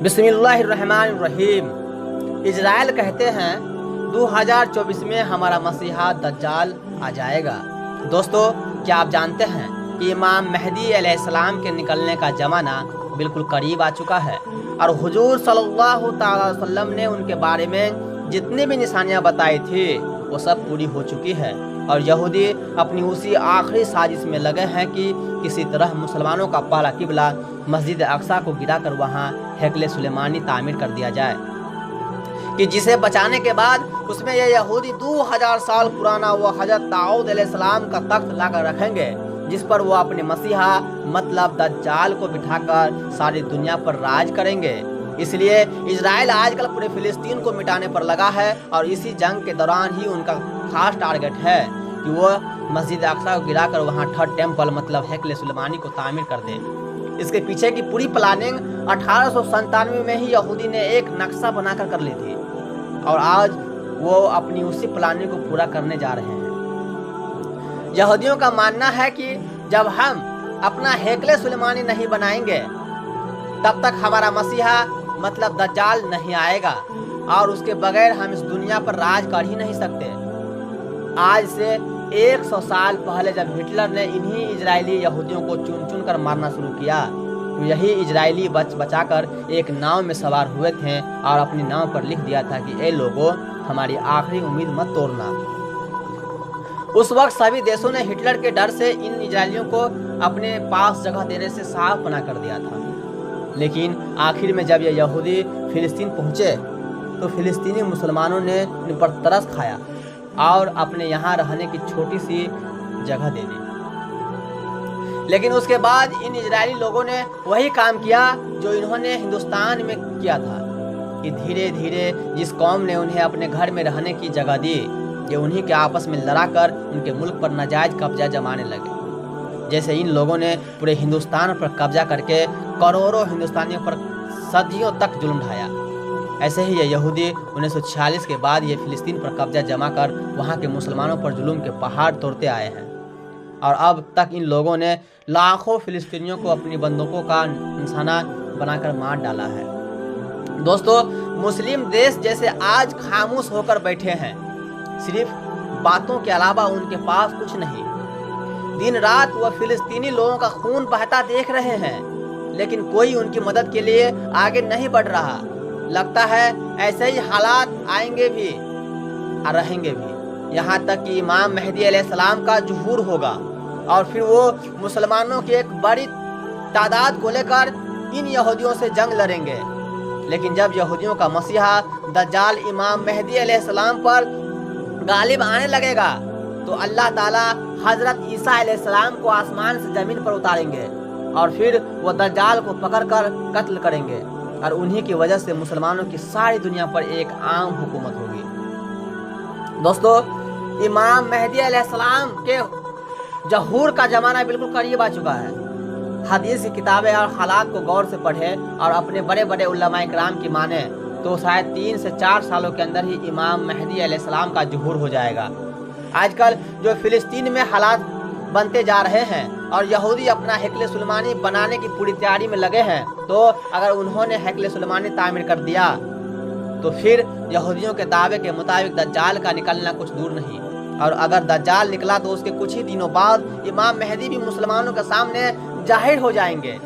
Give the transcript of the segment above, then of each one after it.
बिस्मिल्लाहिर्रहमानिर्रहीम। इजराइल कहते हैं 2024 में हमारा मसीहा दज्जाल आ जाएगा। दोस्तों, क्या आप जानते हैं कि इमाम मेहदी अलैहिस्सलाम के निकलने का ज़माना बिल्कुल करीब आ चुका है और हुजूर सल्लल्लाहु तआला अलैहि वसल्लम ने उनके बारे में जितनी भी निशानियां बताई थी वो सब पूरी हो चुकी है और यहूदी अपनी उसी आखिरी साजिश में लगे हैं कि किसी तरह मुसलमानों का पहला किबला मस्जिद अक्सा को गिराकर वहां हैकले सुलेमानी तामीर कर दिया जाए कि जिसे बचाने के बाद उसमें ये यहूदी 2000 साल पुराना वो हजरत दाऊद अलैहिस्सलाम का तख्त लाकर रखेंगे, जिस पर वो अपने मसीहा मतलब दज्जाल को बिठाकर सारी दुनिया पर राज करेंगे। इसलिए इजराइल आजकल पूरे फिलिस्तीन को मिटाने पर लगा है और इसी जंग के दौरान ही उनका खास टारगेट है कि वो मस्जिद अक्सा को गिराकर वहाँ थर्ड टेम्पल मतलब हैकले सुलेमानी को तामीर कर दे। इसके पीछे की पूरी प्लानिंग 1897 में ही यहूदी ने एक नक्शा बनाकर कर ली थी और आज वो अपनी उसी प्लानिंग को पूरा करने जा रहे हैं। यहूदियों का मानना है कि जब हम अपना हैकले सुलेमानी नहीं बनाएंगे तब तक हमारा मसीहा मतलब दज्जाल नहीं आएगा और उसके बगैर हम इस दुनिया पर राज कर ही नहीं सकते। आज से 100 साल पहले जब हिटलर ने इन्हीं इजरायली यहूदियों को चुन चुन कर मारना शुरू किया तो यही इजरायली बचाकर एक नाव में सवार हुए थे और अपनी नाव पर लिख दिया था कि ए लोगों, हमारी आखिरी उम्मीद मत तोड़ना। उस वक्त सभी देशों ने हिटलर के डर से इन इजरायलियों को अपने पास जगह देने से साफ मना कर दिया था। लेकिन आखिर में जब ये यहूदी फिलिस्तीन पहुंचे तो फिलिस्तीनी मुसलमानों ने इन पर तरस खाया और अपने यहाँ रहने की छोटी सी जगह दे दी। लेकिन उसके बाद इन इजरायली लोगों ने वही काम किया जो इन्होंने हिंदुस्तान में किया था कि धीरे धीरे जिस कौम ने उन्हें अपने घर में रहने की जगह दी ये उन्हीं के आपस में लड़ाकर उनके मुल्क पर नाजायज कब्जा जमाने लगे। जैसे इन लोगों ने पूरे हिंदुस्तान पर कब्जा करके करोड़ों हिंदुस्तानियों पर सदियों तक जुल्म ढाया, ऐसे ही ये यहूदी 1946 के बाद ये फिलिस्तीन पर कब्जा जमा कर वहाँ के मुसलमानों पर जुल्म के पहाड़ तोड़ते आए हैं और अब तक इन लोगों ने लाखों फिलिस्तीनियों को अपनी बंदूकों का निशाना बनाकर मार डाला है। दोस्तों, मुस्लिम देश जैसे आज खामोश होकर बैठे हैं, सिर्फ बातों के अलावा उनके पास कुछ नहीं। दिन रात वह फिलिस्तीनी लोगों का खून बहता देख रहे हैं लेकिन कोई उनकी मदद के लिए आगे नहीं बढ़ रहा। लगता है ऐसे ही हालात आएंगे भी और रहेंगे भी, यहाँ तक कि इमाम मेहदी अलैहिस्सलाम का ज़ुहूर होगा और फिर वो मुसलमानों की एक बड़ी तादाद को लेकर इन यहूदियों से जंग लड़ेंगे। लेकिन जब यहूदियों का मसीहा दज्जाल इमाम मेहदी अलैहिस्सलाम पर गालिब आने लगेगा तो अल्लाह ताला हजरत ईसा अलैहिस्सलाम को आसमान से ज़मीन पर उतारेंगे और फिर वो दज्जाल को पकड़कर कत्ल करेंगे और उन्हीं की वजह से मुसलमानों की सारी दुनिया पर एक आम हुकूमत होगी। दोस्तों, इमाम मेहदी अलैहिस्सलाम के ज़हूर का ज़माना बिल्कुल करीब आ चुका है। हदीस की किताबें और हालात को गौर से पढ़ें और अपने बड़े बड़े उलमा इकराम की माने तो शायद 3 से 4 सालों के अंदर ही इमाम मेहदी अलैहिस्सलाम का ज़हूर हो जाएगा। आजकल जो फिलिस्तीन में हालात बनते जा रहे हैं और यहूदी अपना हैकले सुलेमानी बनाने की पूरी तैयारी में लगे हैं, तो अगर उन्होंने हैकले सुलेमानी तामीर कर दिया तो फिर यहूदियों के दावे के मुताबिक दज्जाल का निकलना कुछ दूर नहीं और अगर दज्जाल निकला तो उसके कुछ ही दिनों बाद इमाम मेहदी भी मुसलमानों के सामने जाहिर हो जाएंगे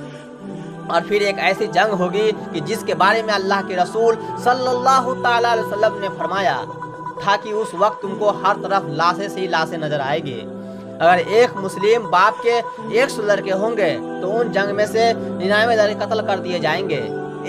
और फिर एक ऐसी जंग होगी कि जिसके बारे में अल्लाह के रसूल सल्लल्लाहु तआला अलैहि वसल्लम ने फरमाया था कि उस वक्त तुमको हर तरफ लाशें से ही लाशें नजर आएगी। अगर एक मुस्लिम बाप के 100 लड़के होंगे तो उन जंग में से 99 लड़के कत्ल कर दिए जाएंगे।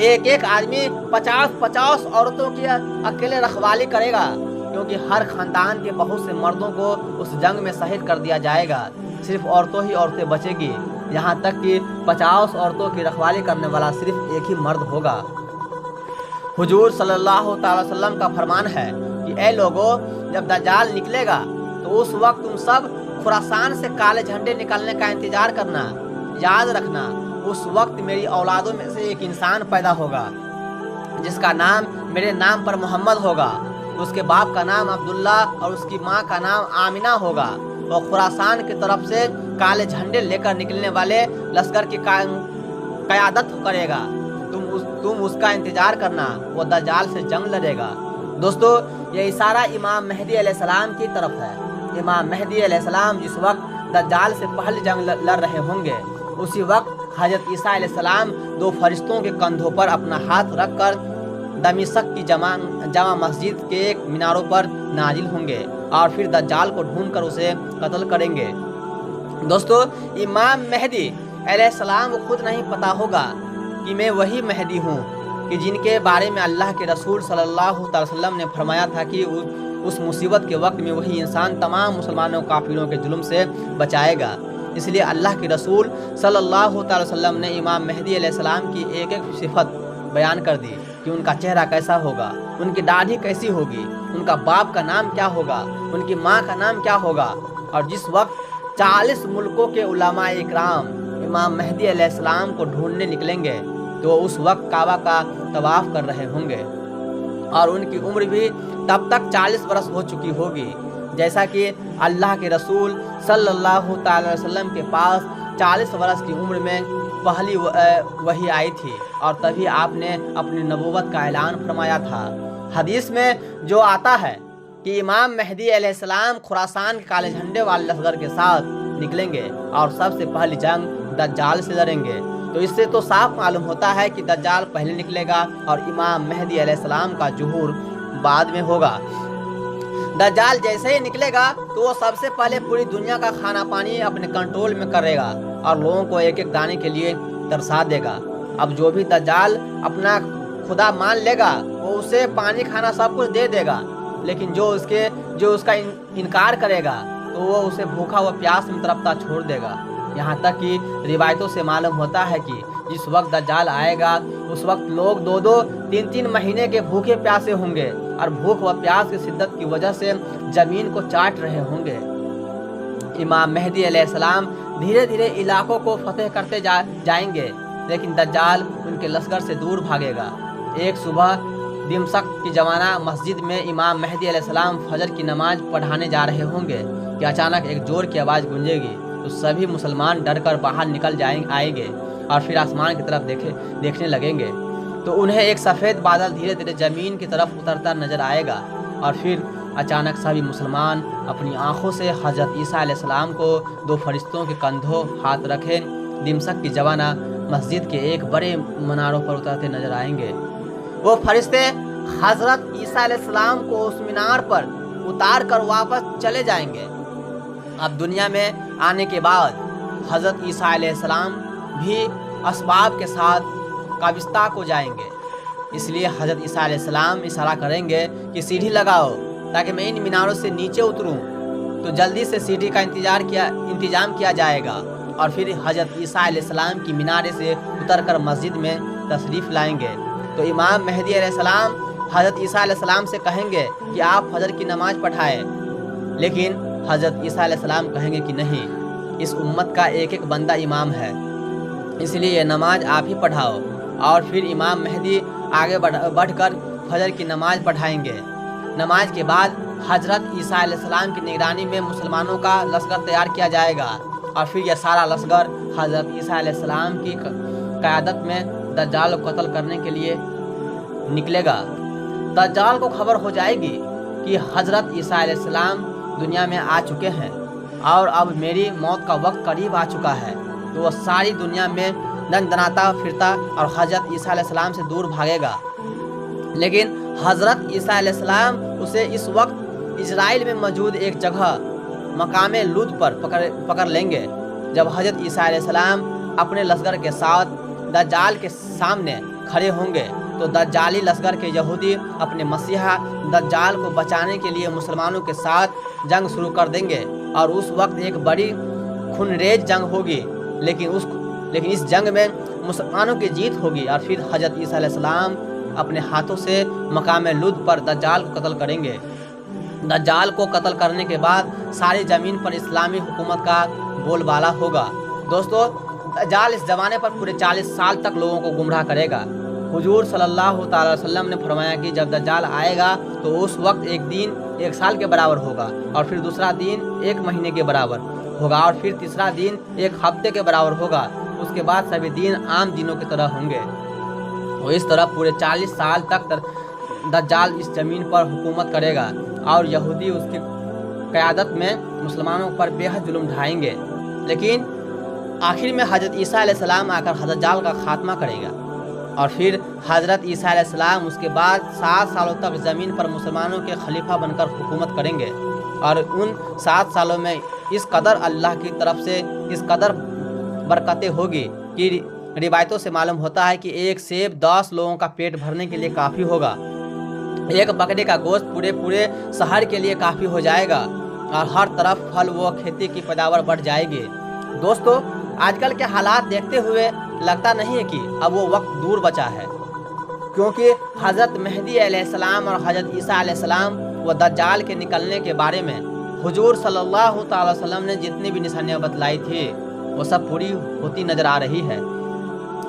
एक एक आदमी 50-50 औरतों की अकेले रखवाली करेगा क्योंकि हर खानदान के बहुत से मर्दों को उस जंग में शहीद कर दिया जाएगा। सिर्फ औरतें ही औरतें बचेगी, यहाँ तक कि 50 औरतों की रखवाली करने वाला सिर्फ एक ही मर्द होगा। हुजूर सल्लल्लाहु तआला अलैहि वसल्लम का फरमान है कि ए लोगों, जब दज्जाल निकलेगा तो उस वक्त तुम सब खुरासान से काले झंडे निकलने का इंतजार करना। याद रखना, उस वक्त मेरी औलादों में से एक इंसान पैदा होगा जिसका नाम मेरे नाम पर मोहम्मद होगा, उसके बाप का नाम अब्दुल्ला और उसकी माँ का नाम आमिना होगा। और खुरासान की तरफ से काले झंडे लेकर निकलने वाले लश्कर की क़यादत करेगा। तुम तुम उसका इंतजार करना, वो दज्जाल से जंग लड़ेगा। दोस्तों, ये इशारा इमाम मेहदी अलैहिस्सलाम की तरफ है। इमाम मेहदी अलैहिस्सलाम जिस वक्त दज्जाल से पहले जंग लड़ रहे होंगे, उसी वक्त हजरत ईसा अलैहिस्सलाम दो फरिश्तों के कंधों पर अपना हाथ रखकर दमिश्क की जामा मस्जिद के एक मीनारों पर नाजिल होंगे और फिर दज्जाल को ढूंढकर उसे कत्ल करेंगे। दोस्तों, इमाम मेहदी अलैहिस्सलाम को खुद नहीं पता होगा कि मैं वही मेहदी हूँ कि जिनके बारे में अल्लाह के रसूल सल्लल्लाहु अलैहि वसल्लम ने फरमाया था कि उस मुसीबत के वक्त में वही इंसान तमाम मुसलमानों काफिरों के जुल्म से बचाएगा। इसलिए अल्लाह के रसूल सल्लल्लाहु अलैहि वसल्लम ने इमाम मेहदी अलैहिस्सलाम की एक एक सिफत बयान कर दी कि उनका चेहरा कैसा होगा, उनकी दाढ़ी कैसी होगी, उनका बाप का नाम क्या होगा, उनकी माँ का नाम क्या होगा। और जिस वक्त 40 मुल्कों के उलमा इकराम इमाम मेहदी अलैहिस्सलाम को ढूंढने निकलेंगे तो उस वक्त काबा का तवाफ कर रहे होंगे और उनकी उम्र भी तब तक 40 बरस हो चुकी होगी। जैसा कि अल्लाह के रसूल सल्लल्लाहु अलैहि वसल्लम के पास 40 बरस की उम्र में पहली वही आई थी और तभी आपने अपनी नबूवत का ऐलान फरमाया था। हदीस में जो आता है कि इमाम मेहदी अलैहिस्सलाम खुरासान के काले झंडे वाले लश्कर के साथ निकलेंगे और सबसे पहली जंग दज्जाल से लड़ेंगे। तो इससे तो साफ मालूम होता है कि दज्जाल पहले निकलेगा और इमाम मेहदी अलैहिस्सलाम का ज़ुहूर बाद में होगा। दज्जाल जैसे ही निकलेगा तो वो सबसे पहले पूरी दुनिया का खाना पानी अपने कंट्रोल में करेगा और लोगों को एक एक दाने के लिए तरसा देगा। अब जो भी दज्जाल अपना खुदा मान लेगा वो उसे पानी खाना सब कुछ दे देगा, लेकिन जो उसका इनकार करेगा तो वो उसे भूखा व प्यास में तड़पता छोड़ देगा। यहाँ तक कि रिवायतों से मालूम होता है कि जिस वक्त दज्जाल आएगा उस वक्त लोग 2-2, 3-3 महीने के भूखे प्यासे होंगे और भूख व प्यास की शिद्दत की वजह से ज़मीन को चाट रहे होंगे। इमाम मेहदी अलैहिस्सलाम धीरे धीरे इलाकों को फतेह करते जाएंगे, लेकिन दज्जाल उनके लश्कर से दूर भागेगा। एक सुबह दमिश्क की जमाना मस्जिद में इमाम मेहदी अलैहिस्सलाम फजर की नमाज पढ़ाने जा रहे होंगे कि अचानक एक जोर की आवाज़ गूंजेगी तो सभी मुसलमान डर कर बाहर निकल आएंगे और फिर आसमान की तरफ देखने लगेंगे तो उन्हें एक सफ़ेद बादल धीरे धीरे ज़मीन की तरफ उतरता नजर आएगा और फिर अचानक सभी मुसलमान अपनी आंखों से हज़रत ईसा अलैहिस्सलाम को दो फरिश्तों के कंधों हाथ रखे दमिश्क की जवाना मस्जिद के एक बड़े मीनारों पर उतरते नजर आएंगे। वो फरिश्ते हज़रत ईसा अलैहिस्सलाम को उस मीनार पर उतार कर वापस चले जाएंगे। अब दुनिया में आने के बाद हज़रत ईसा अलैहिस्सलाम भी असबाब के साथ काबिस्ता को जाएंगे। इसलिए हज़रत ईसा अलैहिस्सलाम इशारा करेंगे कि सीढ़ी लगाओ ताकि मैं इन मीनारों से नीचे उतरूं, तो जल्दी से सीढ़ी का इंतजाम किया जाएगा और फिर हज़रत ईसा अलैहिस्सलाम की मीनारे से उतरकर मस्जिद में तशरीफ़ लाएंगे। तो इमाम मेहदी अलैहिस्सलाम हज़रत ईसा अलैहिस्सलाम से कहेंगे कि आप फजर की नमाज़ पढ़ाएं, लेकिन हज़रत ईसा अलैहिस्सलाम कहेंगे कि नहीं, इस उम्मत का एक एक बंदा इमाम है, इसलिए ये नमाज आप ही पढ़ाओ। और फिर इमाम मेहदी आगे बढ़कर फजर की नमाज पढ़ाएंगे। नमाज के बाद हज़रत ईसा अलैहिस्सलाम की निगरानी में मुसलमानों का लश्कर तैयार किया जाएगा और फिर यह सारा लश्कर हज़रत ईसा अलैहिस्सलाम की क़यादत में दज्जाल को कत्ल करने के लिए निकलेगा। दज्जाल को खबर हो जाएगी कि हज़रत ईसा अलैहिस्सलाम दुनिया में आ चुके हैं और अब मेरी मौत का वक्त करीब आ चुका है, तो वह सारी दुनिया में दनाता फिरता और हज़रत ईसा अलैहिस्सलाम से दूर भागेगा। लेकिन हज़रत ईसा अलैहिस्सलाम उसे इस वक्त इजराइल में मौजूद एक जगह मकाम लूद पर पकड़ लेंगे। जब हज़रत ईसा अलैहिस्सलाम अपने लश्कर के साथ दज्जाल के सामने खड़े होंगे तो दज्जाली लश्कर के यहूदी अपने मसीहा दज्जाल को बचाने के लिए मुसलमानों के साथ जंग शुरू कर देंगे और उस वक्त एक बड़ी खूनरेज जंग होगी, लेकिन इस जंग में मुसलमानों की जीत होगी और फिर हज़रत ईसा अलैहिस्सलाम अपने हाथों से मकाम लूद पर दज्जाल को कत्ल करेंगे। दज्जाल को कत्ल करने के बाद सारी ज़मीन पर इस्लामी हुकूमत का बोलबाला होगा। दोस्तों, दज्जाल इस ज़माने पर पूरे 40 साल तक लोगों को गुमराह करेगा। हुजूर सल्लल्लाहु अलैहि वसल्लम ने फरमाया कि जब दज्जाल आएगा तो उस वक्त एक दिन 1 साल के बराबर होगा और फिर दूसरा दिन 1 महीने के बराबर होगा और फिर तीसरा दिन 1 हफ्ते के बराबर होगा। उसके बाद सभी दिन आम दिनों की तरह होंगे। वो इस तरह पूरे 40 साल तक दज्जाल इस ज़मीन पर हुकूमत करेगा और यहूदी उसकी क़यादत में मुसलमानों पर बेहद जुल्म ढाएंगे। लेकिन आखिर में हज़रत ईसा अलैहिस्सलाम आकर हज़रत दज्जाल का खात्मा करेगा और फिर हज़रत ईसा अलैहिस्सलाम उसके बाद 7 सालों तक ज़मीन पर मुसलमानों के खलीफा बनकर हुकूमत करेंगे। और उन 7 सालों में इस कदर अल्लाह की तरफ से इस कदर बरकतें होगी कि रिवायतों से मालूम होता है कि एक सेब 10 लोगों का पेट भरने के लिए काफ़ी होगा। एक बकरे का गोश्त पूरे शहर के लिए काफ़ी हो जाएगा और हर तरफ फल व खेती की पैदावार बढ़ जाएगी। दोस्तों, आजकल के हालात देखते हुए लगता नहीं है कि अब वो वक्त दूर बचा है, क्योंकि हज़रत मेहदी अलैहिस्सलाम और हज़रत ईसा अलैहिस्सलाम व दज्जाल के निकलने के बारे में हुजूर सल्लल्लाहु अलैहि वसल्लम ने जितनी भी निशानियाँ बतलाई थी वो सब पूरी होती नज़र आ रही है।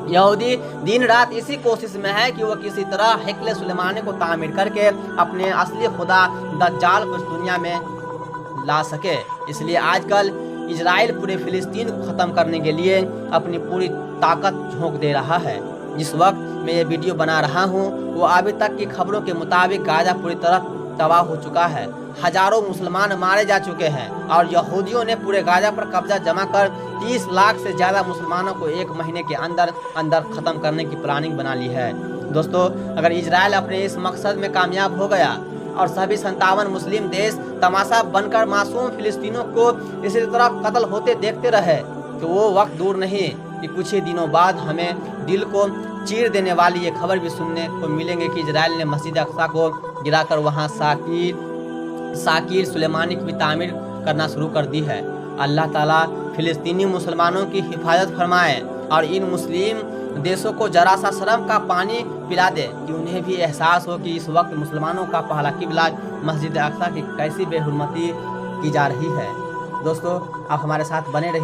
यहूदी दिन रात इसी कोशिश में है कि वो किसी तरह हिकल सुलेमानी को तामीर करके अपने असली खुदा दज्जाल को इस दुनिया में ला सके। इसलिए आजकल इजराइल पूरे फिलिस्तीन को ख़त्म करने के लिए अपनी पूरी ताकत झोंक दे रहा है। जिस वक्त मैं ये वीडियो बना रहा हूँ वो अभी तक की खबरों के मुताबिक गाजा पूरी तरह तबाह हो चुका है। हजारों मुसलमान मारे जा चुके हैं और यहूदियों ने पूरे गाजा पर कब्जा जमा कर 30 लाख से ज़्यादा मुसलमानों को 1 महीने के अंदर ख़त्म करने की प्लानिंग बना ली है। दोस्तों, अगर इजराइल अपने इस मकसद में कामयाब हो गया और सभी 57 मुस्लिम देश तमाशा बनकर मासूम फिलिस्तीनों को इसी तरह कत्ल होते देखते रहे तो वो वक्त दूर नहीं कि कुछ ही दिनों बाद हमें दिल को चीर देने वाली ये खबर भी सुनने को मिलेंगे कि इजराइल ने मस्जिद अक्सा को गिराकर वहाँ साकिर सुलेमानी की भी तामीर करना शुरू कर दी है। अल्लाह ताला फिलिस्तीनी मुसलमानों की हिफाजत फरमाए और इन मुस्लिम देशों को जरा सा शर्म का पानी पिला दे कि उन्हें भी एहसास हो कि इस वक्त मुसलमानों का पहला किबला मस्जिद अक्सा की कैसी बेहुरमती की जा रही है। दोस्तों, आप हमारे साथ बने रहिए।